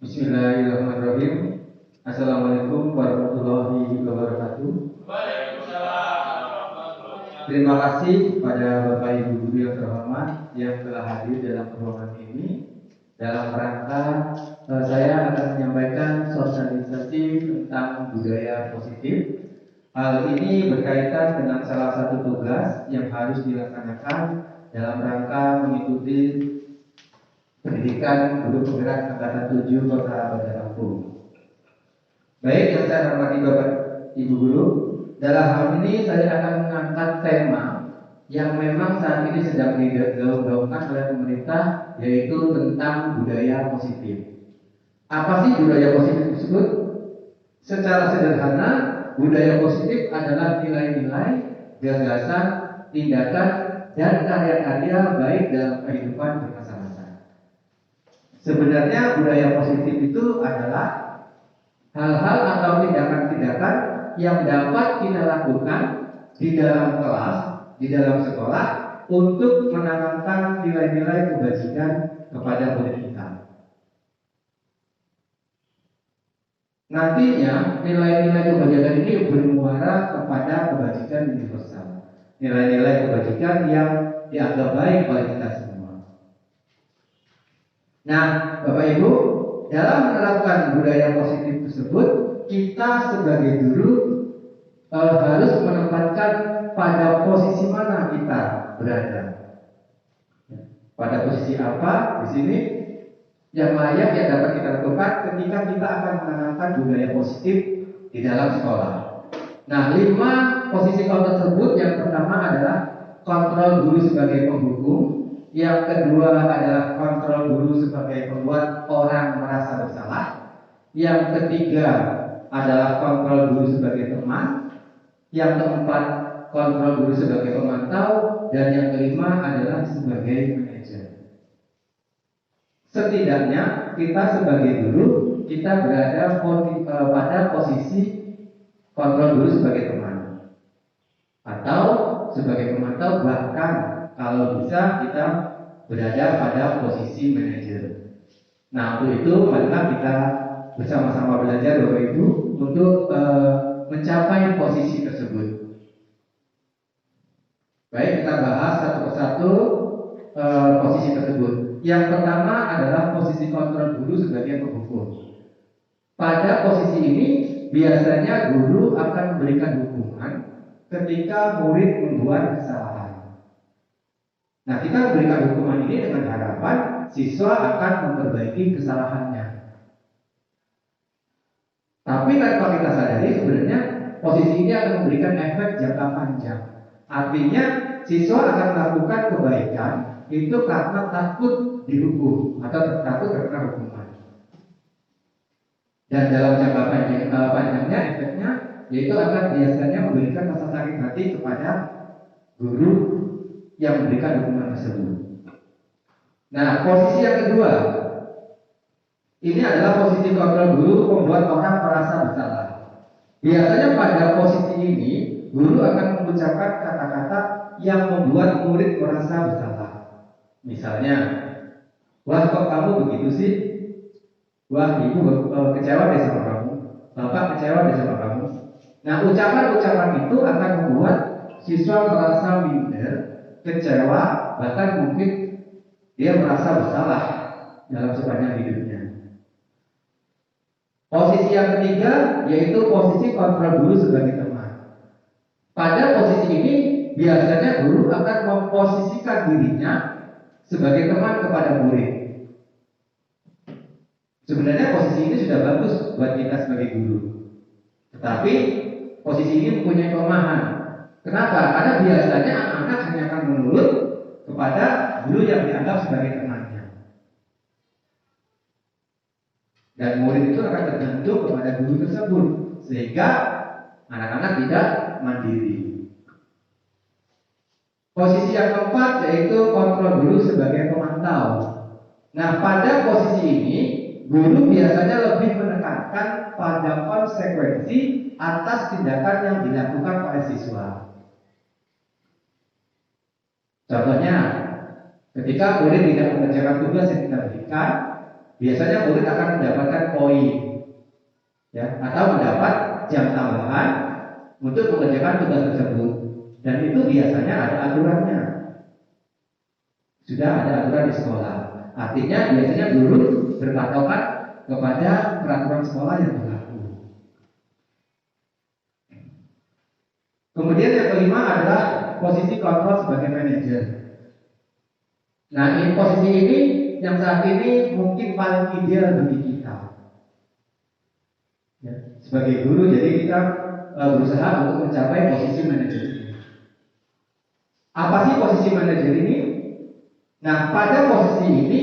Bismillahirrahmanirrahim. Assalamualaikum warahmatullahi wabarakatuh. Terima kasih kepada Bapak Ibu guru yang terhormat yang telah hadir dalam ruangan ini. Dalam rangka saya akan menyampaikan sosialisasi tentang budaya positif. Hal ini berkaitan dengan salah satu tugas yang harus dilaksanakan dalam rangka mengikuti pendidikan guru penggerak angkatan 7 Kota Bandar Lampung. Baik, yang saya hormati Bapak Ibu guru, dalam hal ini saya akan mengangkat tema yang memang saat ini sedang digaungkan oleh pemerintah, yaitu tentang budaya positif. Apa sih budaya positif tersebut? Secara sederhana, budaya positif adalah nilai-nilai, gagasan, tindakan, dan karya-karya baik dalam kehidupan bersama-sama. Sebenarnya budaya positif itu adalah hal-hal atau tindakan-tindakan yang dapat kita lakukan di dalam kelas, di dalam sekolah untuk menanamkan nilai-nilai kebajikan kepada murid kita. Nantinya nilai-nilai kebajikan ini bermuara kepada kebajikan universal, nilai-nilai kebajikan yang dianggap baik oleh kita semua. Nah, Bapak Ibu, dalam menerapkan budaya positif tersebut, kita sebagai guru harus menempatkan pada posisi mana kita berada. Pada posisi apa di sini yang layak yang dapat kita lakukan ketika kita akan menanamkan budaya positif di dalam sekolah. Nah, 5 posisi tersebut, yang pertama adalah kontrol guru sebagai penghukum, yang kedua adalah kontrol guru sebagai pembuat orang merasa bersalah, yang ketiga adalah kontrol guru sebagai teman, yang keempat kontrol guru sebagai pemantau, dan yang kelima adalah sebagai manajer. Setidaknya kita sebagai guru, kita berada pada posisi kontrol guru sebagai teman atau sebagai pemantau, bahkan kalau bisa kita berada pada posisi manajer. Nah, untuk itu marilah kita bersama-sama belajar Bapak Ibu untuk mencapai posisi tersebut. Baik, kita bahas satu persatu posisi tersebut. Yang pertama adalah posisi kontrol guru sebagai penghukum. Pada posisi ini biasanya guru akan memberikan hukuman ketika murid membuat kesalahan. Nah, kita memberikan hukuman ini dengan harapan siswa akan memperbaiki kesalahannya. Tapi tanpa kita sadari, sebenarnya posisi ini akan memberikan efek jangka panjang. Artinya siswa akan melakukan kebaikan itu karena takut dihukum atau takut terkena hukuman. Dan dalam jangka panjangnya efeknya yaitu akan biasanya memberikan rasa sakit hati kepada guru yang memberikan hukuman tersebut. Nah, posisi yang kedua ini adalah posisi kontrol guru membuat orang merasa bersalah. Biasanya pada posisi ini guru akan mengucapkan kata-kata yang membuat murid merasa bersalah. Misalnya, wah kok kamu begitu sih? Wah, ibu kecewa deh sama kamu. Bapak kecewa deh sama kamu. Nah, ucapan-ucapan itu akan membuat siswa merasa minder, kecewa, bahkan mungkin dia merasa bersalah dalam sepanjang hidupnya. Posisi yang ketiga yaitu posisi kontrol guru sebagai teman. Pada posisi ini biasanya guru akan memposisikan dirinya sebagai teman kepada murid. Sebenarnya posisi ini sudah bagus buat kita sebagai guru. Tetapi posisi ini mempunyai kelemahan. Kenapa? Karena biasanya anak-anak hanya akan menurut kepada guru yang dianggap sebagai temannya. Dan murid itu akan tergantung kepada guru tersebut, sehingga anak-anak tidak mandiri. Posisi yang keempat yaitu kontrol guru sebagai pemantau. Nah, pada posisi ini guru biasanya lebih menekankan pada konsekuensi atas tindakan yang dilakukan oleh siswa. Contohnya, ketika murid tidak mengerjakan tugas yang kita berikan, biasanya murid akan mendapatkan poin, ya, atau mendapat jam tambahan untuk mengerjakan tugas tersebut. Dan itu biasanya ada aturannya. Sudah ada aturan di sekolah. Artinya biasanya guru berpatokan kepada peraturan sekolah yang berlaku. Kemudian yang kelima adalah posisi kontrol sebagai manajer. Nah, ini posisi ini yang saat ini mungkin paling ideal bagi kita. Ya, sebagai guru, jadi kita berusaha untuk mencapai posisi manajer ini. Apa sih posisi manajer ini? Nah, pada posisi ini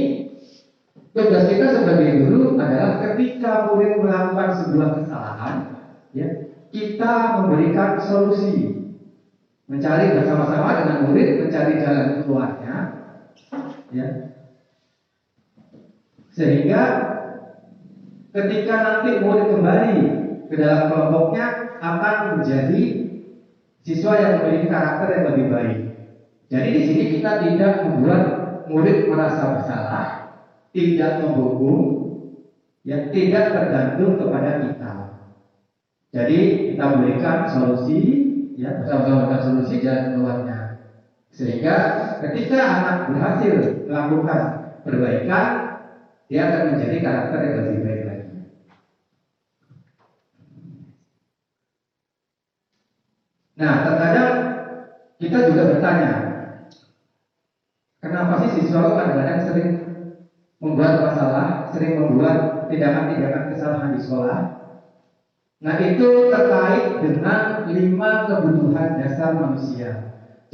tugas kita sebagai guru adalah ketika murid melakukan sebuah kesalahan, ya, kita memberikan solusi, mencari bersama-sama dengan murid, mencari jalan keluarnya, ya, sehingga ketika nanti murid kembali ke dalam kelompoknya akan menjadi siswa yang memiliki karakter yang lebih baik. Jadi di sini kita tidak membuat murid merasa bersalah, tidak menghukum, ya, tidak tergantung kepada kita. Jadi kita berikan solusi, ya, bersama-sama dengan solusi jalan keluarnya, sehingga ketika anak berhasil melakukan perbaikan, dia akan menjadi karakter yang lebih baik lagi. Nah, terkadang kita juga bertanya, kenapa sih siswa kadang-kadang sering membuat masalah, sering membuat tindakan-tindakan kesalahan di sekolah? Nah, itu terkait dengan 5 kebutuhan dasar manusia.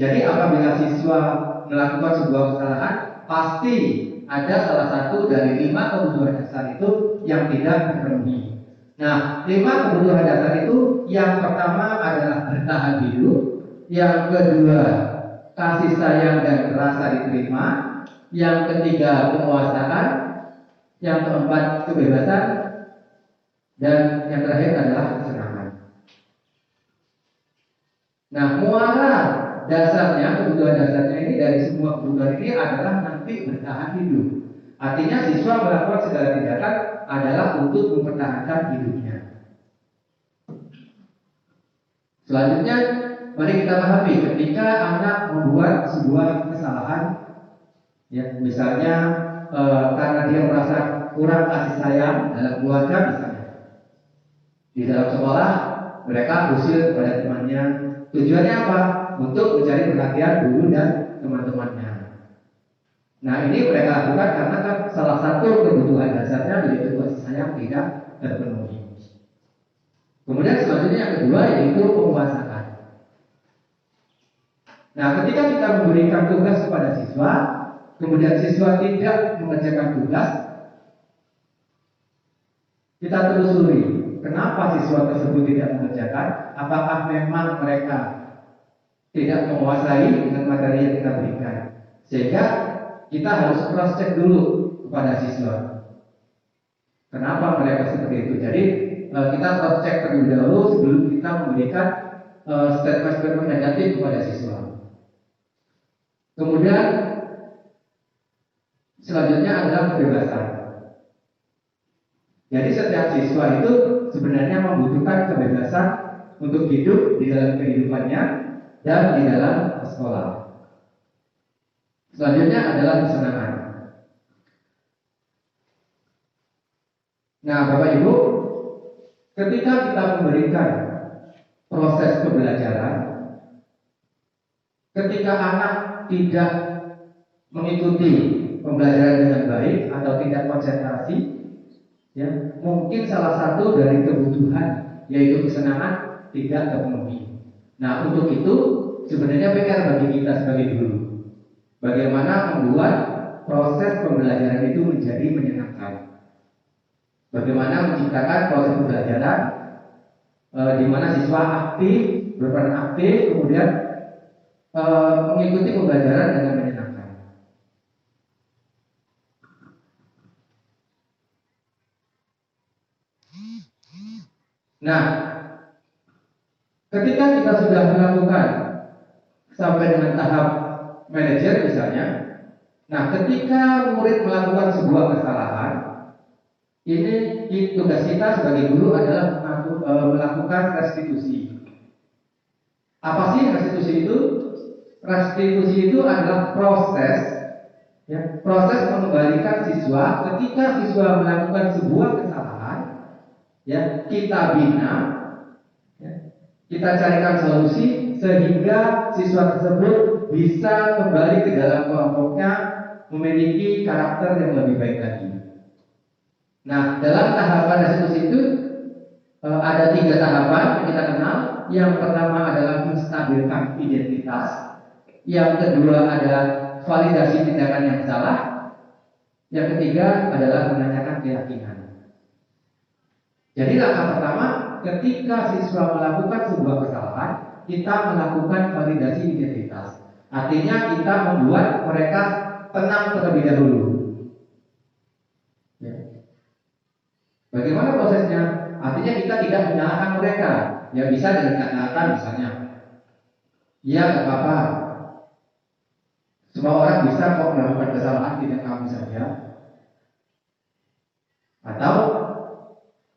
Jadi apabila siswa melakukan sebuah kesalahan, pasti ada salah satu dari 5 kebutuhan dasar itu yang tidak terpenuhi. Nah, 5 kebutuhan dasar itu, yang pertama adalah bertahan hidup, yang kedua kasih sayang dan rasa diterima, yang ketiga penguasaan, yang keempat kebebasan, dan yang terakhir adalah kesenangan. Nah, muara dasarnya, kebutuhan dasarnya ini dari semua kebutuhan ini adalah nanti bertahan hidup. Artinya siswa melakukan segala tindakan adalah untuk mempertahankan hidupnya. Selanjutnya, mari kita pahami ketika anak membuat sebuah kesalahan, ya, misalnya karena dia merasa kurang kasih sayang dalam keluarga, misalnya di dalam sekolah mereka usir kepada temannya. Tujuannya apa? Untuk mencari perhatian guru dan teman-temannya. Nah, ini mereka lakukan karena kan salah satu kebutuhan dasarnya yaitu kasih sayang tidak terpenuhi. Kemudian selanjutnya yang kedua yaitu penguasaan. Nah, ketika kita memberikan tugas kepada siswa, kemudian siswa tidak mengerjakan tugas, kita telusuri kenapa siswa tersebut tidak mengerjakan. Apakah memang mereka tidak menguasai dengan materi yang kita berikan? Sehingga kita harus cross check dulu kepada siswa. Kenapa mereka seperti itu? Jadi kita cross check terlebih dahulu sebelum kita memberikan statement-statement negatif kepada siswa. Kemudian selanjutnya adalah kebebasan. Jadi setiap siswa itu sebenarnya membutuhkan kebebasan untuk hidup di dalam kehidupannya dan di dalam sekolah. Selanjutnya adalah kesenangan. Nah, Bapak Ibu, ketika kita memberikan proses pembelajaran, ketika anak tidak mengikuti pembelajaran dengan baik atau tidak konsentrasi, ya, mungkin salah satu dari kebutuhan yaitu kesenangan tidak terpenuhi. Nah, untuk itu sebenarnya PR bagi kita sebagai guru, bagaimana membuat proses pembelajaran itu menjadi menyenangkan. Bagaimana menciptakan proses pembelajaran di mana siswa aktif, berperan aktif, kemudian mengikuti pembelajaran dengan menyenangkan. Nah, ketika kita sudah melakukan sampai dengan tahap manajer misalnya, nah ketika murid melakukan sebuah kesalahan, Ini tugas kita sebagai guru adalah melakukan restitusi. Apa sih restitusi itu? Restitusi itu adalah proses, ya, proses mengembalikan siswa ketika siswa melakukan sebuah kesalahan, ya, kita bina, ya, kita carikan solusi sehingga siswa tersebut bisa kembali ke dalam kelompoknya, memiliki karakter yang lebih baik lagi. Nah, dalam tahapan restitusi itu ada 3 tahapan yang kita kenal. Yang pertama adalah menstabilkan identitas. Yang kedua adalah validasi tindakan yang salah. Yang ketiga adalah menanyakan keyakinan. Jadi langkah pertama, ketika siswa melakukan sebuah kesalahan, kita melakukan validasi identitas. Artinya kita membuat mereka tenang terlebih dahulu. Bagaimana prosesnya? Artinya kita tidak menyalahkan mereka. Ya bisa dengan kata-kata misalnya, ya nggak apa-apa. Semua orang bisa kok melakukan kesalahan, tidak kamu saja. Atau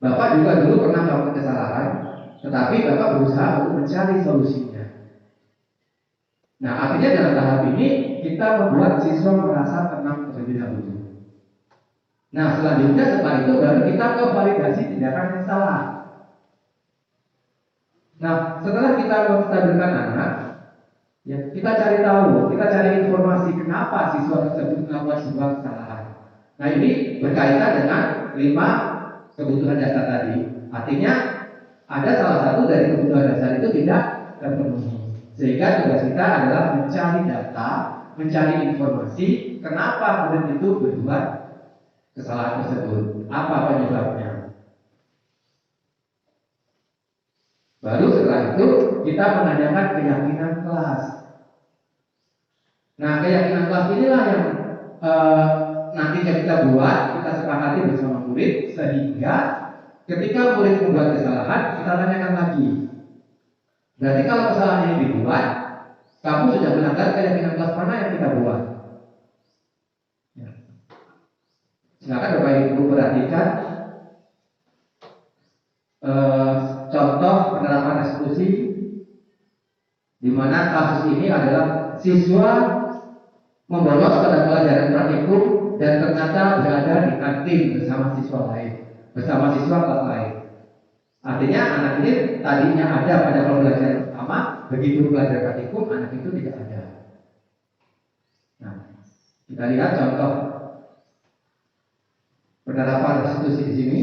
Bapak juga dulu pernah melakukan kesalahan, tetapi Bapak berusaha untuk mencari solusinya. Nah, artinya dalam tahap ini kita membuat siswa merasa tenang terlebih dahulu. Nah, selanjutnya setelah itu baru kita ke validasi tindakan yang salah. Nah, setelah kita menstabilkan anak, ya, kita cari tahu, kita cari informasi kenapa siswa tersebut melakukan sebuah kesalahan. Nah, ini berkaitan dengan 5 kebutuhan dasar tadi. Artinya ada salah satu dari kebutuhan dasar itu tidak terpenuhi. Sehingga tugas kita adalah mencari data, mencari informasi kenapa murid itu berbuat kesalahan tersebut, apa penyebabnya. Baru setelah itu kita menanyakan keyakinan kelas. Nah, keyakinan kelas inilah yang nantinya kita buat, kita sepakati bersama murid, sehingga ketika murid membuat kesalahan, kita tanyakan lagi. Berarti kalau kesalahan ini dibuat, kamu sudah melanggar keyakinan kelas mana yang kita buat? Ya. Silakan Bapak Ibu perhatikan contoh penerapan restitusi, di mana kasus ini adalah siswa membolos pada pelajaran praktikum dan ternyata berada di kantin bersama siswa lain, bersama siswa kelas lain. Artinya anak ini tadinya ada pada pembelajaran pertama, begitu belajar praktikum anak itu tidak ada. Nah, kita lihat contoh penerapan restitusi di sini.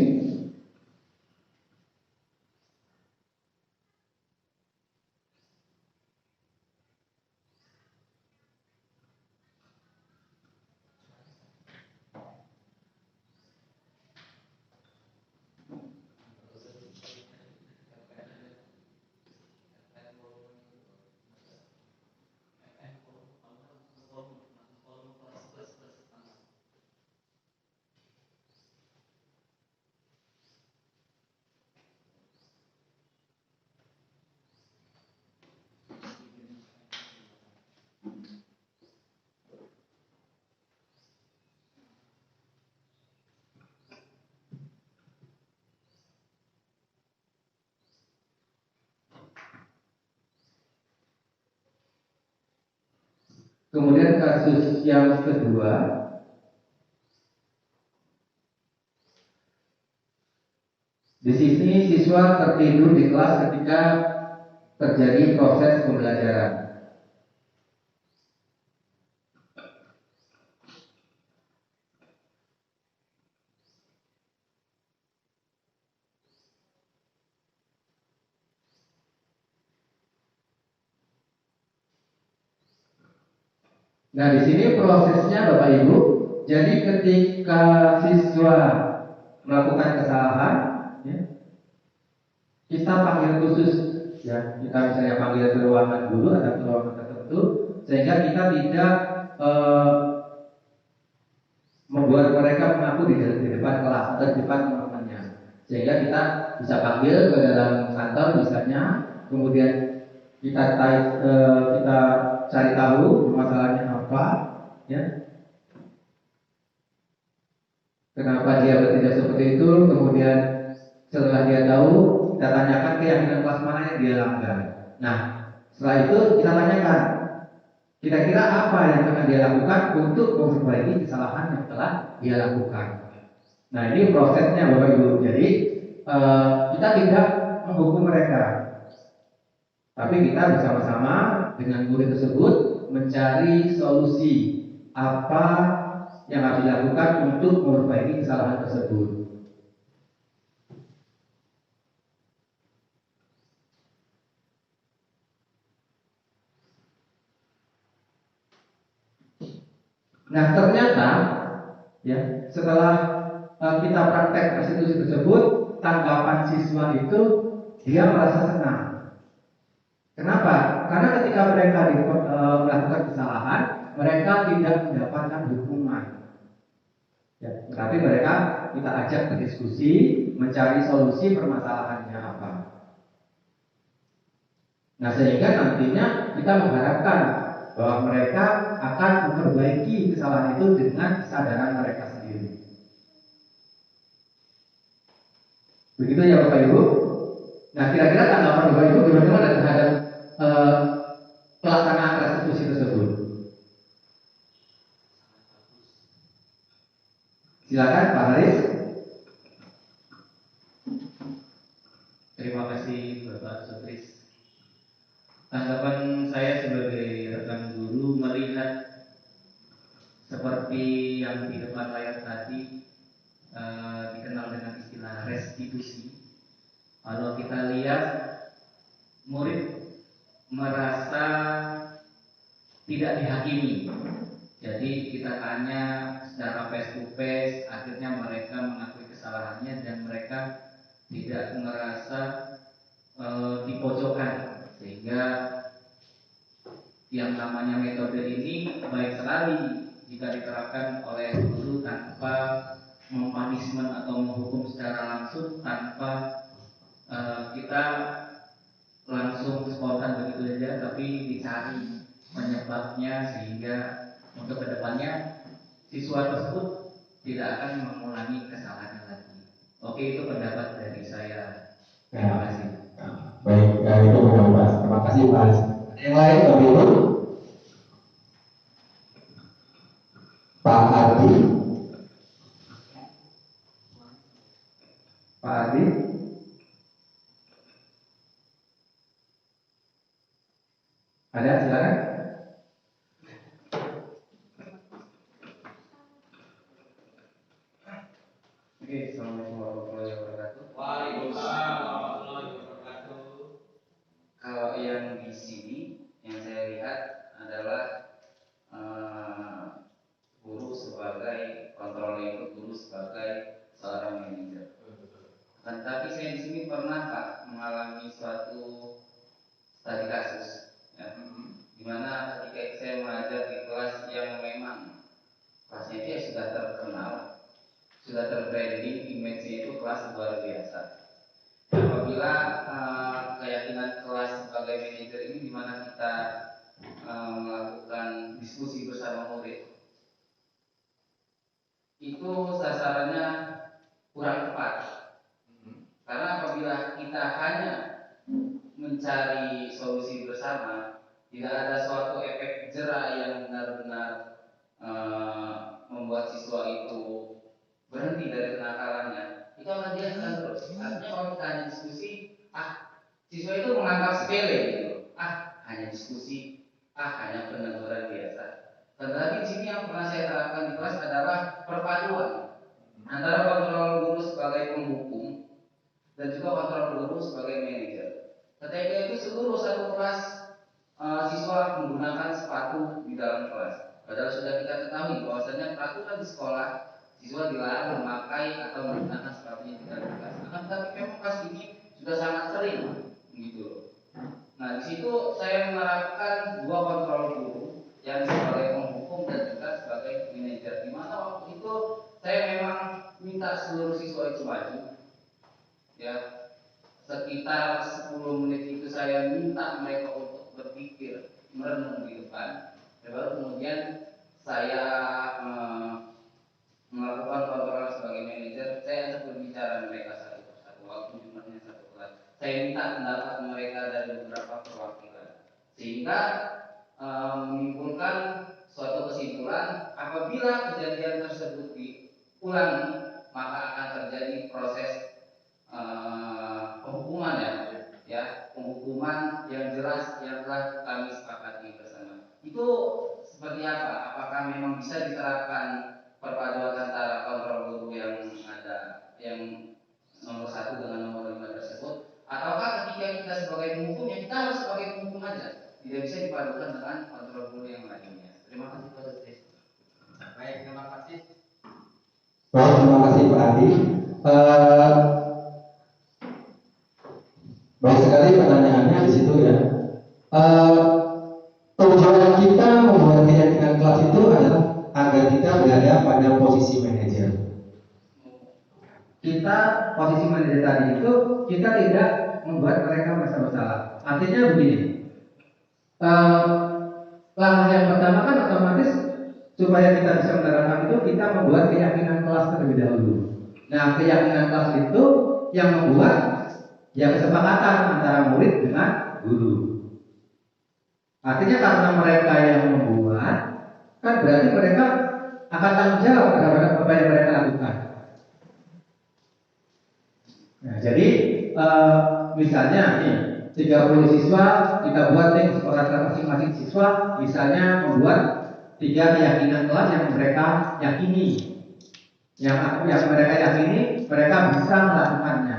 Kemudian kasus yang kedua, di sini siswa tertidur di kelas ketika terjadi proses pembelajaran. Nah, di sini prosesnya Bapak Ibu. Jadi ketika siswa melakukan kesalahan, ya, kita panggil khusus, ya, kita misalnya panggil ke ruangan dulu, ada ruangan tertentu, sehingga kita tidak membuat mereka mengaku di depan kelas atau di depan teman-temannya, sehingga kita bisa panggil ke dalam kantor misalnya, kemudian kita cari tahu masalahnya apa, ya. kenapa dia bertindak seperti itu, kemudian setelah dia tahu, kita tanyakan keyakinan kelas mana yang dia langgar. Nah, setelah itu kita tanyakan, kira-kira apa yang akan dia lakukan untuk memperbaiki kesalahan yang telah dia lakukan. Nah, ini prosesnya Bapak Ibu. Jadi kita tidak menghukum mereka, tapi kita bersama-sama dengan murid tersebut mencari solusi apa yang harus dilakukan untuk memperbaiki kesalahan tersebut. Nah, ternyata ya setelah kita praktek restitusi tersebut, tanggapan siswa itu dia merasa senang. Kenapa? Karena ketika mereka melakukan kesalahan, mereka tidak mendapatkan hukuman. Ya, tetapi mereka kita ajak berdiskusi, mencari solusi permasalahannya apa. Nah, sehingga nantinya kita mengharapkan bahwa mereka akan memperbaiki kesalahan itu dengan kesadaran mereka sendiri. Begitu ya Bapak Ibu. Nah, kira-kira tanggapan Bapak Ibu bagaimana terhadap pelaksanaan restitusi tersebut? Silakan Pak Haris. Terima kasih Bapak Sutris. Tanggapan saya sebagai rekan guru melihat seperti yang di depan layar tadi dikenal dengan istilah restitusi. Kalau kita lihat murid merasa tidak dihakimi, jadi kita tanya secara face to face, akhirnya mereka mengakui kesalahannya dan mereka tidak merasa dipojokkan, sehingga yang namanya metode ini baik sekali jika diterapkan oleh guru tanpa mempanismen atau menghukum secara langsung, tanpa kita langsung spontan begitu saja, tapi dicari penyebabnya sehingga untuk kedepannya siswa tersebut tidak akan mengulangi kesalahan lagi. Oke, itu pendapat dari saya. Terima kasih. Baik, itu pendapat. Terima kasih Pak. Yang lain Bapak Ibu? Pak Ardi. Pak Ardi. Ada, silakan. Oke, assalamualaikum warahmatullahi wabarakatuh. Waalaikumsalam warahmatullahi wabarakatuh. Kalau yang di sini yang saya lihat adalah guru sebagai kontrol, guru sebagai seorang manajer. Tapi saya di sini pernah Pak mengalami suatu studi kasus, ya, di mana ketika saya mengajar di kelas yang memang kelasnya dia sudah terkenal, sudah terbranding, image-nya itu kelas luar biasa. Apabila keyakinan kelas sebagai manajer ini, di mana kita melakukan diskusi bersama murid, itu sasarannya kurang tepat. Karena apabila kita hanya mencari solusi bersama, tidak ada suatu efek jera yang benar-benar membuat siswa itu berhenti dari kenakalannya, itu akan dia akan terus. Artinya kalau kita hanya diskusi, siswa itu menganggap sepele gitu. Hanya diskusi, hanya peneguran biasa. Tetapi di sini yang pernah saya terapkan di kelas adalah perpaduan antara kontrol guru sebagai penghukum dan juga kontrol guru sebagai manajer. Ketika itu seluruh satu kelas siswa menggunakan sepatu di dalam kelas. Padahal sudah kita ketahui bahwasanya peraturan di sekolah, siswa dilarang memakai atau menggunakan sepatunya di dalam kelas. Tapi memang kelas ini sudah sangat sering, gitu. Nah, di situ saya menerapkan dua kontrol guru, yang sebagai penghukum dan juga sebagai manajer. Di mana waktu itu saya memang minta seluruh siswa itu maju, ya, sekitar 10 menit itu saya minta mereka untuk berpikir, merenung di depan, dan baru kemudian saya melakukan kontrol sebagai saya minta pendapat mereka dari beberapa perwakilan, sehingga menimbulkan suatu kesimpulan apabila kejadian tersebut diulangi maka akan terjadi proses penghukuman penghukuman yang jelas yang telah kami sepakati bersama. Itu seperti apa? Apakah memang bisa diterapkan perpaduan antara kontrol guru yang ada yang nomor 1 dengan nomor 5 tersebut? Ataukah ketika kita sebagai penghukum ya kita harus sebagai penghukum aja, tidak bisa dipadukan dengan kontrol guru yang lainnya? Terima kasih Pak Dr. Baik, terima kasih. Baik, terima kasih Pak Adi. Baik sekali pertanyaannya di situ ya. Tujuan kita membuat keyakinan kelas itu adalah agar kita berada pada posisi manajer. Kita posisi manajer tadi itu kita tidak membuat mereka merasa bersalah. Artinya begini, langkah yang pertama kan otomatis supaya kita bisa menerapkan itu kita membuat keyakinan kelas terlebih dahulu. Nah, keyakinan kelas itu yang membuat ya kesepakatan antara murid dengan guru. Artinya karena mereka yang membuat, kan berarti mereka akan tanggung jawab terhadap apa yang mereka lakukan. Nah, jadi misalnya nih 30 siswa kita buat nih sekolah masing-masing siswa misalnya membuat 3 keyakinan kelas yang mereka yakini, yang mereka yakini mereka bisa melakukannya.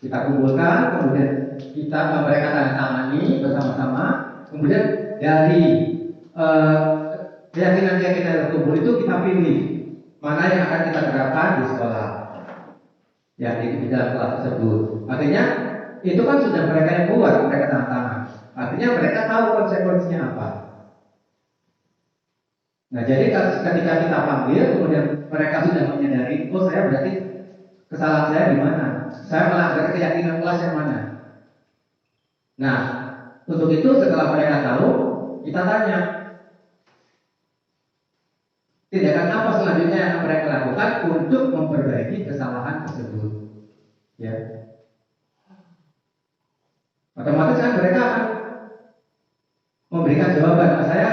Kita kumpulkan, kemudian mereka tanda tangani bersama-sama, kemudian dari keyakinan-keyakinan yang terkumpul itu kita pilih mana yang akan kita terapkan di sekolah, ya di dalam kelas tersebut. Artinya itu kan sudah mereka yang buat, mereka tanda tangan. Artinya mereka tahu konsekuensinya apa. Nah, jadi ketika kita panggil, kemudian mereka sudah menyadari, oh saya berarti kesalahan saya di mana? Saya melanggar keyakinan kelas yang mana? Nah, untuk itu setelah mereka tahu, kita tanya, tindakan apa selanjutnya yang mereka lakukan untuk memperbaiki kesalahan tersebut? Ya, otomatis kan mereka akan memberikan jawaban. Saya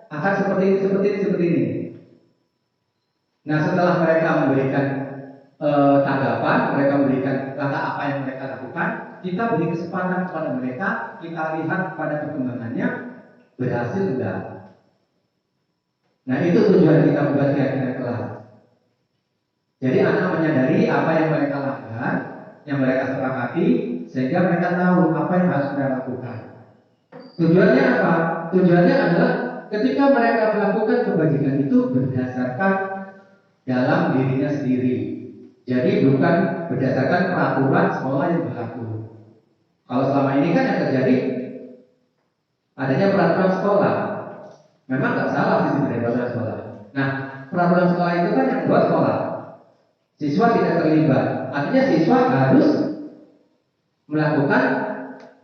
akan seperti ini. Nah, setelah mereka memberikan tanggapan, mereka memberikan langkah apa yang mereka lakukan, kita beri kesempatan kepada mereka, kita lihat pada perkembangannya berhasil enggak. Nah, itu tujuan kita membuat keyakinan kelas. Jadi anak menyadari apa yang mereka lakukan, yang mereka sepakati, sehingga mereka tahu apa yang harus mereka lakukan. Tujuannya apa? Tujuannya adalah ketika mereka melakukan kebajikan itu berdasarkan dalam dirinya sendiri. Jadi bukan berdasarkan peraturan sekolah yang berlaku. Kalau selama ini kan yang terjadi adanya peraturan sekolah. Memang nggak salah sih sebenarnya peraturan sekolah. Nah, peraturan sekolah itu kan yang buat sekolah. Siswa tidak terlibat. Artinya siswa harus melakukan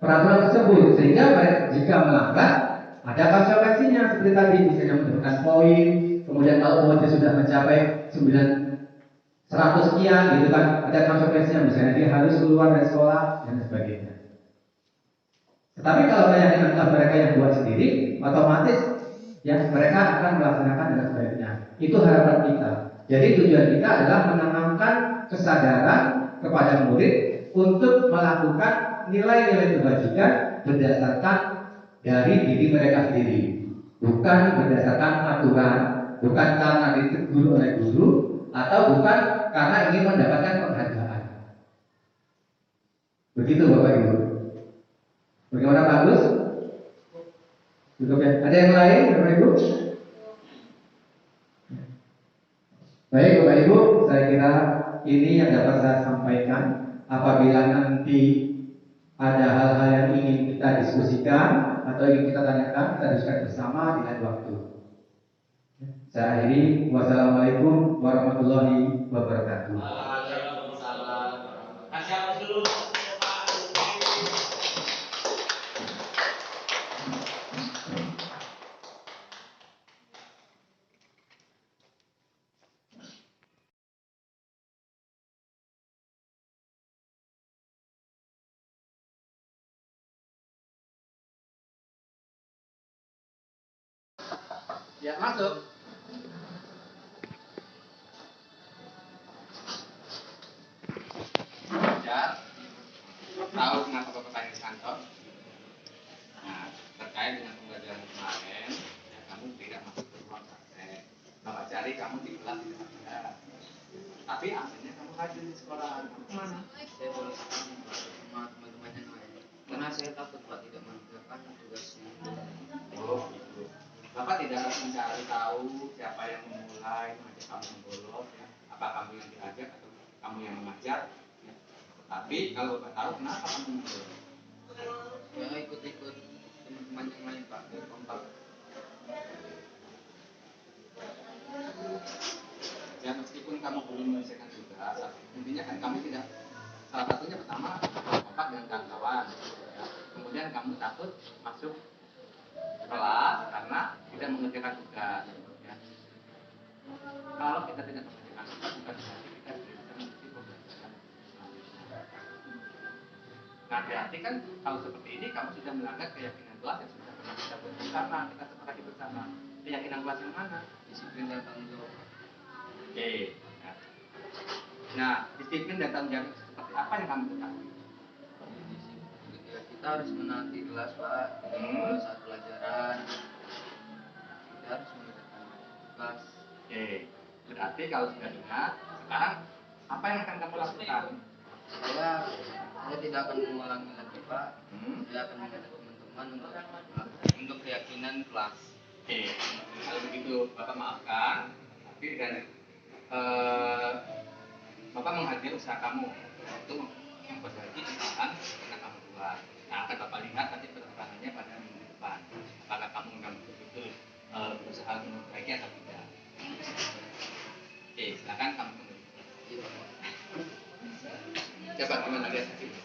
peraturan tersebut sehingga jika melanggar ada konsekuensinya seperti tadi misalnya mendapatkan poin, kemudian kalau poinnya sudah mencapai 100 sekian gitu kan ada konsekuensinya, misalnya dia harus keluar dari sekolah dan sebagainya. Tetapi kalau keyakinan kelas mereka yang buat sendiri, otomatis ya mereka akan melaksanakan dengan sebaiknya. Itu harapan kita. Jadi tujuan kita adalah menanamkan kesadaran kepada murid untuk melakukan nilai-nilai kebajikan berdasarkan dari diri mereka sendiri, bukan berdasarkan aturan, bukan karena ditegur oleh guru, atau bukan karena ingin mendapatkan penghargaan. Begitu Bapak Ibu. Bagaimana bagus? Cukup ya. Ada yang lain Bapak Ibu? Baik Bapak Ibu, saya kira ini yang dapat saya sampaikan. Apabila nanti ada hal-hal yang ingin kita diskusikan atau ingin kita tanyakan, kita diskusikan bersama di lain waktu. Saya akhiri. Wassalamualaikum warahmatullahi wabarakatuh. Waalaikumsalam. Kasih dulu. Ya, masuk. Ya, tahu kenapa Bapak tanya ke kantor? Nah, terkait dengan pembelajaran kemarin, ya, kamu tidak masuk ke ruang praktek. Bapak cari kamu di kelas tidak ada. Tapi akhirnya kamu hadir di sekolah. Kamu kemana? Saya bolos sama teman-teman yang lain karena saya takut Pak tidak mengerjakan tugasnya. Oh, gitu. Bapak tidak harus mencari tahu siapa yang memulai mengajak kamu membolos, ya. Apa kamu yang diajak atau kamu yang mengajak. Ya. Tapi kalau Bapak tahu kenapa kamu membolos. Saya ikut-ikut teman-teman yang lain Pak, biar kompak. Ya, meskipun kamu belum menyelesaikan tugas, intinya kan kamu tidak, salah satunya pertama kompak dengan kawan-kawan, ya. Kemudian kamu takut masuk kelas karena tidak mengerjakan tugas, ya. Kalau kita tidak mengerjakan tugas bukan berarti kita tidak bisa mengikuti pembelajaran. Nah, berarti kan kalau seperti ini kamu sudah melanggar keyakinan kelas yang sudah pernah kita buat bersama, kita sepakati bersama. Keyakinan kelas yang mana? Disiplin dan tanggung jawab. Oke. Nah, disiplin dan tanggung jawab seperti apa yang kamu ketahui? Ya, kita harus menaati kelas Pak, pada saat pelajaran kita harus mengerjakan tugas. Oke. Berarti kalau sudah ingat, sekarang apa yang akan kamu lakukan? Saya tidak akan mengulangi lagi Pak. Saya akan mengajak teman-teman untuk keyakinan kelas. Oke. Kalau begitu Bapak maafkan, tapi dan Bapak menghargai usaha kamu untuk memperbaiki kesalahan yang kamu buat. Nah, akan Bapak lihat nanti perkembangannya pada minggu depan. Apakah kamu memang betul-betul berusaha untuk memperbaiki atau tidak? Oke, silakan kamu kembali. Coba gimana lihat hasilnya?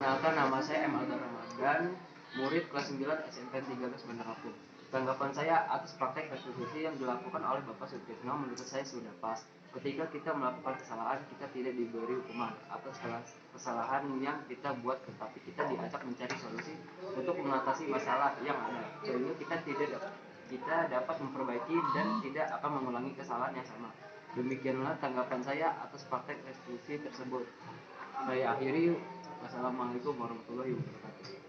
Perkenalkan, nama saya M. Algar Ramadan, murid kelas 9 SMP 13 Bandar Lampung. Tanggapan saya atas praktek restitusi yang dilakukan oleh Bapak Sutikno menurut saya sudah pas. Ketika kita melakukan kesalahan, kita tidak diberi hukuman atas kesalahan yang kita buat, tetapi kita diajak mencari solusi untuk mengatasi masalah yang ada, sehingga kita dapat memperbaiki dan tidak akan mengulangi kesalahan yang sama. Demikianlah tanggapan saya atas praktek restitusi tersebut. Saya akhiri. Wassalamualaikum warahmatullahi wabarakatuh.